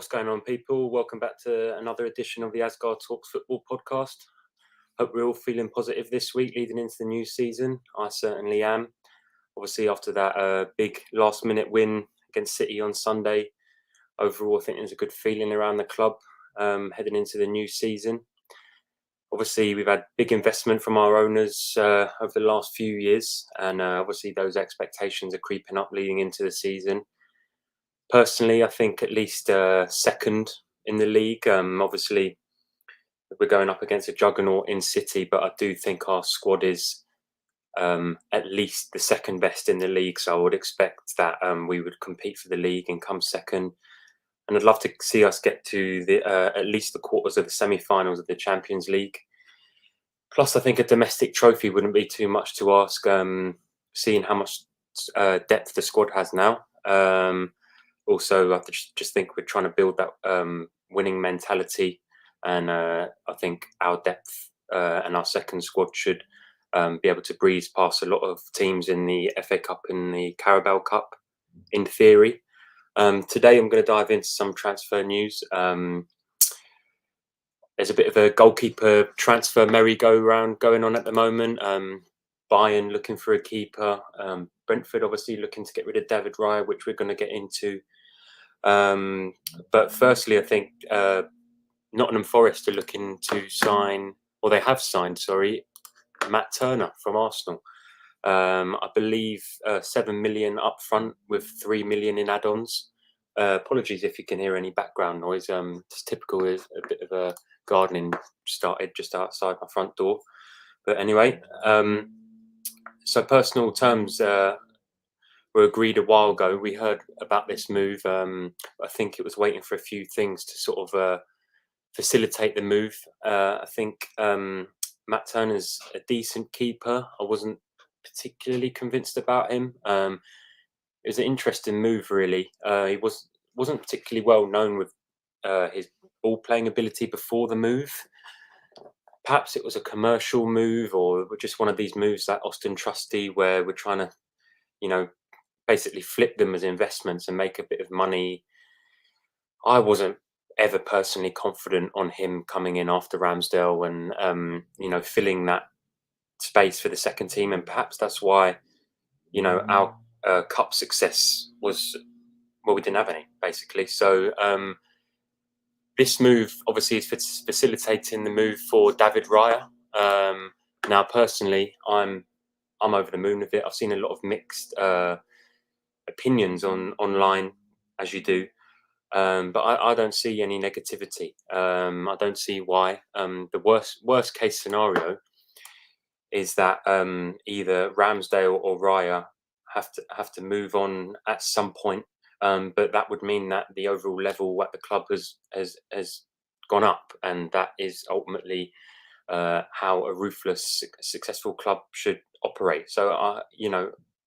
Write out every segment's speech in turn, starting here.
What's going on, people? Welcome back to another edition of the Asgard Talks Football podcast. Hope we're all feeling positive this week leading into the new season. I certainly am. Obviously, after that big last-minute win against City on Sunday, overall, I think there's a good feeling around the club heading into the new season. Obviously, we've had big investment from our owners over the last few years, and obviously those expectations are creeping up leading into the season. Personally, I think at least second in the league. Obviously, we're going up against a juggernaut in City, but I do think our squad is at least the second best in the league. So I would expect that we would compete for the league and come second. And I'd love to see us get to the at least the quarters of the semi-finals of the Champions League. Plus, I think a domestic trophy wouldn't be too much to ask, seeing how much depth the squad has now. Also, I just think we're trying to build that winning mentality, and I think our depth and our second squad should be able to breeze past a lot of teams in the FA Cup and the Carabao Cup, in theory. Today, I'm going to dive into some transfer news. There's a bit of a goalkeeper transfer merry-go-round going on at the moment. Bayern looking for a keeper. Brentford obviously looking to get rid of David Raya, which we're going to get into. But firstly, I think Nottingham Forest are looking to sign, or they have signed, Matt Turner from Arsenal. I believe 7 million up front with 3 million in add-ons. Apologies if you can hear any background noise. It's typical, is a bit of a gardening started just outside my front door. But anyway, so personal terms were agreed a while ago. We heard about this move. I think it was waiting for a few things to sort of facilitate the move. I think Matt Turner's a decent keeper. I wasn't particularly convinced about him. It was an interesting move, really. He wasn't particularly well known with his ball playing ability before the move. Perhaps it was a commercial move, or just one of these moves like Austin Trusty, where we're trying to, basically flip them as investments and make a bit of money. I wasn't ever personally confident on him coming in after Ramsdale and filling that space for the second team, and perhaps that's why our cup success was, well, we didn't have any, basically. So this move obviously is facilitating the move for David Raya. Now, personally, I'm over the moon with it. I've seen a lot of mixed opinions online, as you do, but I don't see any negativity. I don't see why. The worst case scenario is that either Ramsdale or Raya have to move on at some point. But that would mean that the overall level at the club has gone up, and that is ultimately how a ruthless, successful club should operate. So,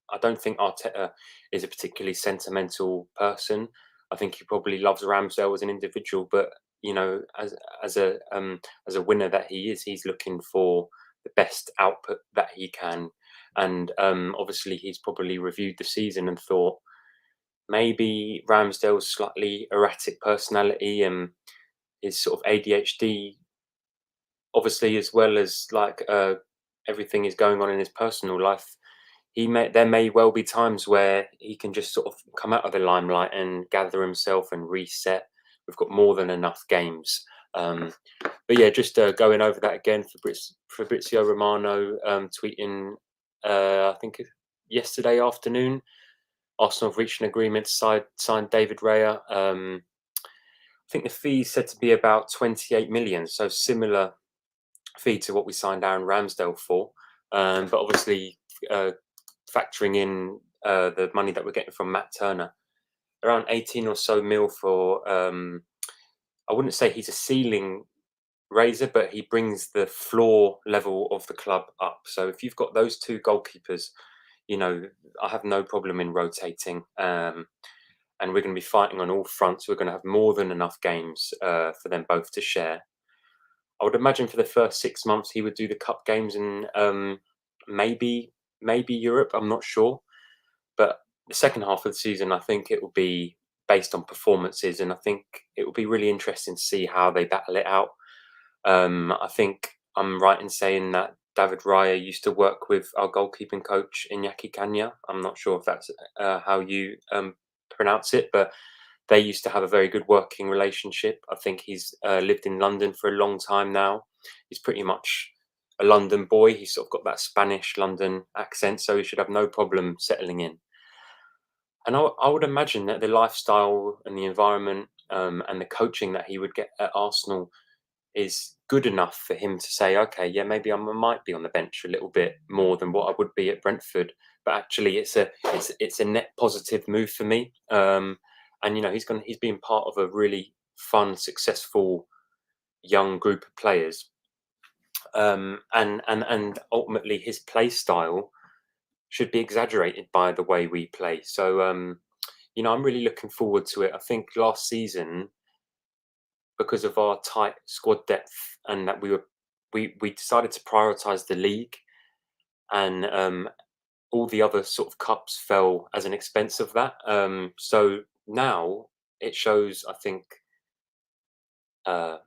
I don't think Arteta is a particularly sentimental person. I think he probably loves Ramsdale as an individual, but as a winner that he is, he's looking for the best output that he can. And obviously, he's probably reviewed the season and thought, maybe Ramsdale's slightly erratic personality and his sort of ADHD, obviously, as well as everything is going on in his personal life. There may well be times where he can just sort of come out of the limelight and gather himself and reset. We've got more than enough games. But yeah, just going over that again, Fabrizio Romano tweeting, I think yesterday afternoon, Arsenal have reached an agreement to sign David Raya. I think the fee is said to be about 28 million, so similar fee to what we signed Aaron Ramsdale for. But obviously, factoring in the money that we're getting from Matt Turner, around 18 or so mil for, I wouldn't say he's a ceiling raiser, but he brings the floor level of the club up. So if you've got those two goalkeepers, I have no problem in rotating, and we're going to be fighting on all fronts. We're going to have more than enough games for them both to share. I would imagine for the first 6 months he would do the cup games and maybe Europe. I'm not sure, but the second half of the season, I think it will be based on performances, and I think it will be really interesting to see how they battle it out. I think I'm right in saying that David Raya used to work with our goalkeeping coach Iñaki Kanya. I'm not sure if that's how you pronounce it, but they used to have a very good working relationship. I think he's lived in London for a long time now. He's pretty much a London boy. He's sort of got that Spanish London accent, so he should have no problem settling in. And I would imagine that the lifestyle and the environment and the coaching that he would get at Arsenal is good enough for him to say, okay, yeah, maybe I might be on the bench a little bit more than what I would be at Brentford. But actually, it's a net positive move for me. And he's been part of a really fun, successful young group of players. And ultimately, his play style should be exaggerated by the way we play. So I'm really looking forward to it. I think last season, because of our tight squad depth and that we decided to prioritize the league, and all the other sort of cups fell as an expense of that. So now it shows, I think, uh,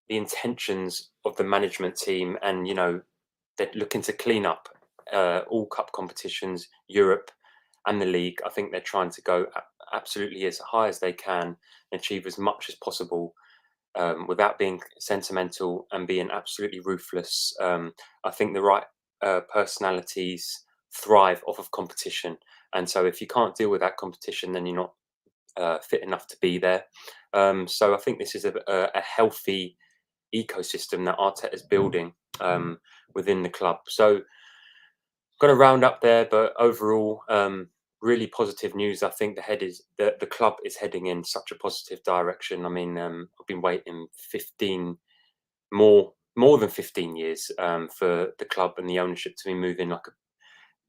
the intentions of the management team, and they're looking to clean up all cup competitions, Europe and the league. I think they're trying to go absolutely as high as they can, achieve as much as possible, without being sentimental and being absolutely ruthless. I think the right personalities thrive off of competition, and so if you can't deal with that competition, then you're not fit enough to be there. So I think this is a healthy ecosystem that Arteta is building within the club. So got to round up there, but overall, really positive news. I think the club is heading in such a positive direction. I mean, I've been waiting 15 more than 15 years for the club and the ownership to be moving like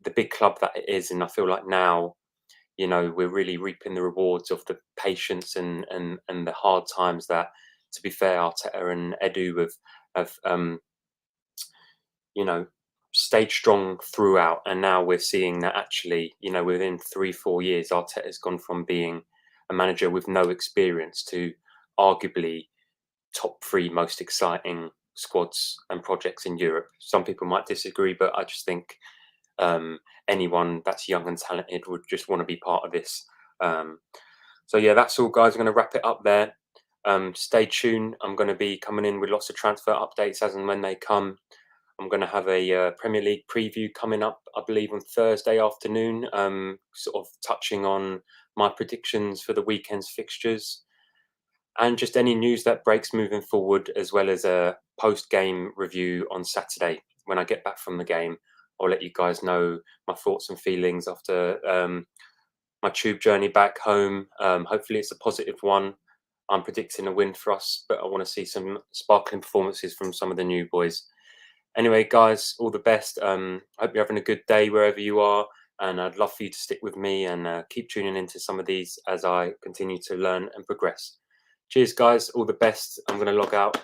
the big club that it is, and I feel like now, we're really reaping the rewards of the patience and the hard times that, to be fair, Arteta and Edu have you know, stayed strong throughout. And now we're seeing that actually, within 3-4 years, Arteta has gone from being a manager with no experience to arguably top three most exciting squads and projects in Europe. Some people might disagree, but I just think anyone that's young and talented would just want to be part of this. So yeah, that's all, guys. I'm going to wrap it up there. Stay tuned. I'm going to be coming in with lots of transfer updates as and when they come. I'm going to have a Premier League preview coming up, I believe, on Thursday afternoon, sort of touching on my predictions for the weekend's fixtures and just any news that breaks moving forward, as well as a post-game review on Saturday when I get back from the game. I'll let you guys know my thoughts and feelings after my tube journey back home. Hopefully it's a positive one. I'm predicting a win for us, but I want to see some sparkling performances from some of the new boys. Anyway, guys, all the best. Hope you're having a good day wherever you are, and I'd love for you to stick with me and keep tuning into some of these as I continue to learn and progress. Cheers, guys. All the best. I'm going to log out.